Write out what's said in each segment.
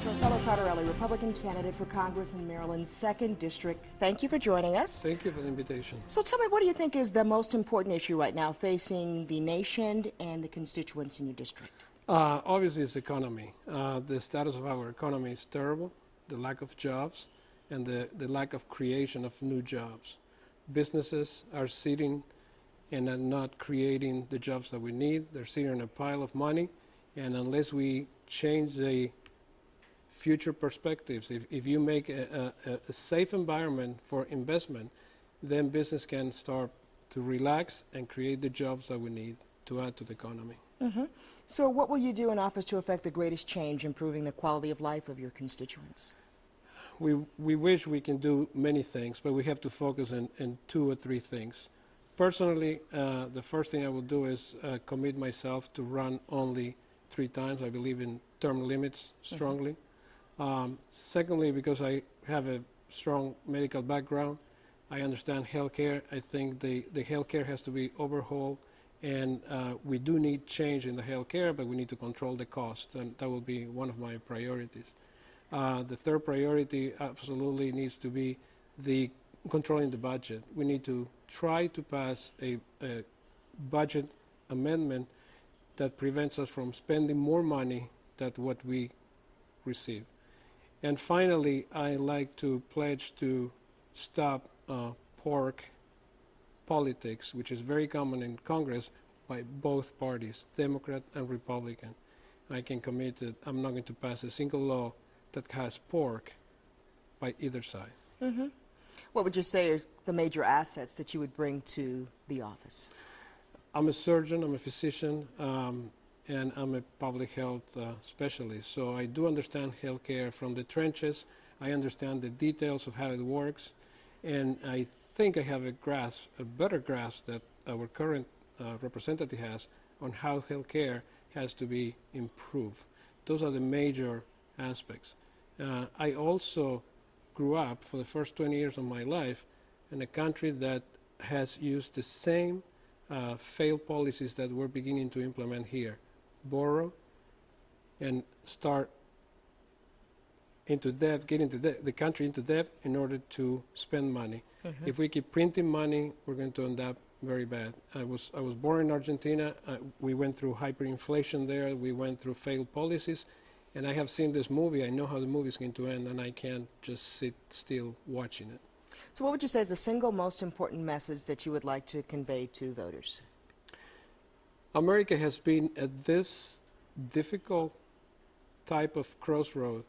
House, Marcelo Cardarelli, Republican candidate for Congress in Maryland's 2nd District. Thank you for joining us. Thank you for the invitation. So tell me, what do you think is the most important issue right now facing the nation and the constituents in your district? Obviously, it's economy. The status of our economy is terrible, the lack of jobs, and the lack of creation of new jobs. Businesses are sitting and are not creating the jobs that we need. They're sitting on a pile of money, and unless we change the future perspectives, if you make a safe environment for investment, then business can start to relax and create the jobs that we need to add to the economy. Mm-hmm. So what will you do in office to affect the greatest change, improving the quality of life of your constituents? We wish we can do many things, but we have to focus on 2 or 3 things. Personally, the first thing I will do is commit myself to run only 3 times. I believe in term limits strongly. Secondly, because I have a strong medical background, I understand healthcare. I think the healthcare has to be overhauled, and we do need change in the healthcare, but we need to control the cost, and that will be one of my priorities. The third priority absolutely needs to be the controlling the budget. We need to try to pass a budget amendment that prevents us from spending more money than what we receive. And finally, I like to pledge to stop pork politics, which is very common in Congress by both parties, Democrat and Republican. I can commit that I'm not going to pass a single law that has pork by either side. Mm-hmm. What would you say are the major assets that you would bring to the office? I'm a surgeon, I'm a physician, and I'm a public health specialist. So I do understand healthcare from the trenches. I understand the details of how it works, and I think I have a better grasp that our current representative has on how healthcare has to be improved. Those are the major aspects. I also grew up for the first 20 years of my life in a country that has used the same failed policies that we're beginning to implement here. Borrow and start into debt, getting the country into debt in order to spend money. Mm-hmm. If we keep printing money, we're going to end up very bad. I was born in Argentina. We went through hyperinflation there. We went through failed policies. And I have seen this movie. I know how the movie is going to end, and I can't just sit still watching it. So what would you say is the single most important message that you would like to convey to voters? America has been at this difficult type of crossroad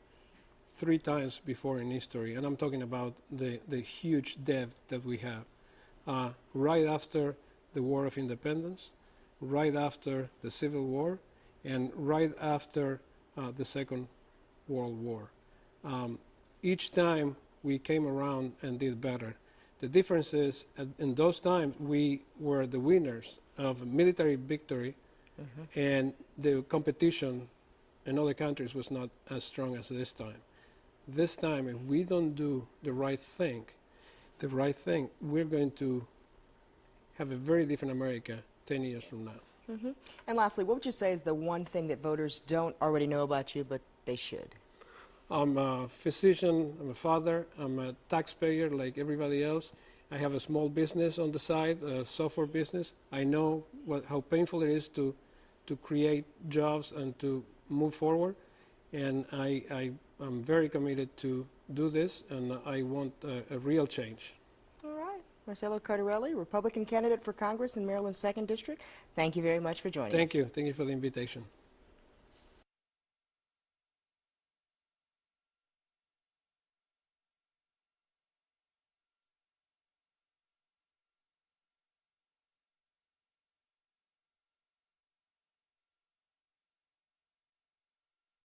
3 times before in history, and I'm talking about the huge debt that we have. Right after the War of Independence, right after the Civil War, and right after the Second World War. Each time we came around and did better. The difference is, in those times, we were the winners of military victory, and the competition in other countries was not as strong as this time. This time, if we don't do the right thing, we're going to have a very different America 10 years from now. Mm-hmm. And lastly, what would you say is the one thing that voters don't already know about you, but they should? I'm a physician, I'm a father, I'm a taxpayer like everybody else. I have a small business on the side, a software business. I know how painful it is to create jobs and to move forward. And I'm very committed to do this, and I want a real change. All right. Marcelo Cardarelli, Republican candidate for Congress in Maryland's 2nd District. Thank you very much for joining us. Thank you. Thank you for the invitation.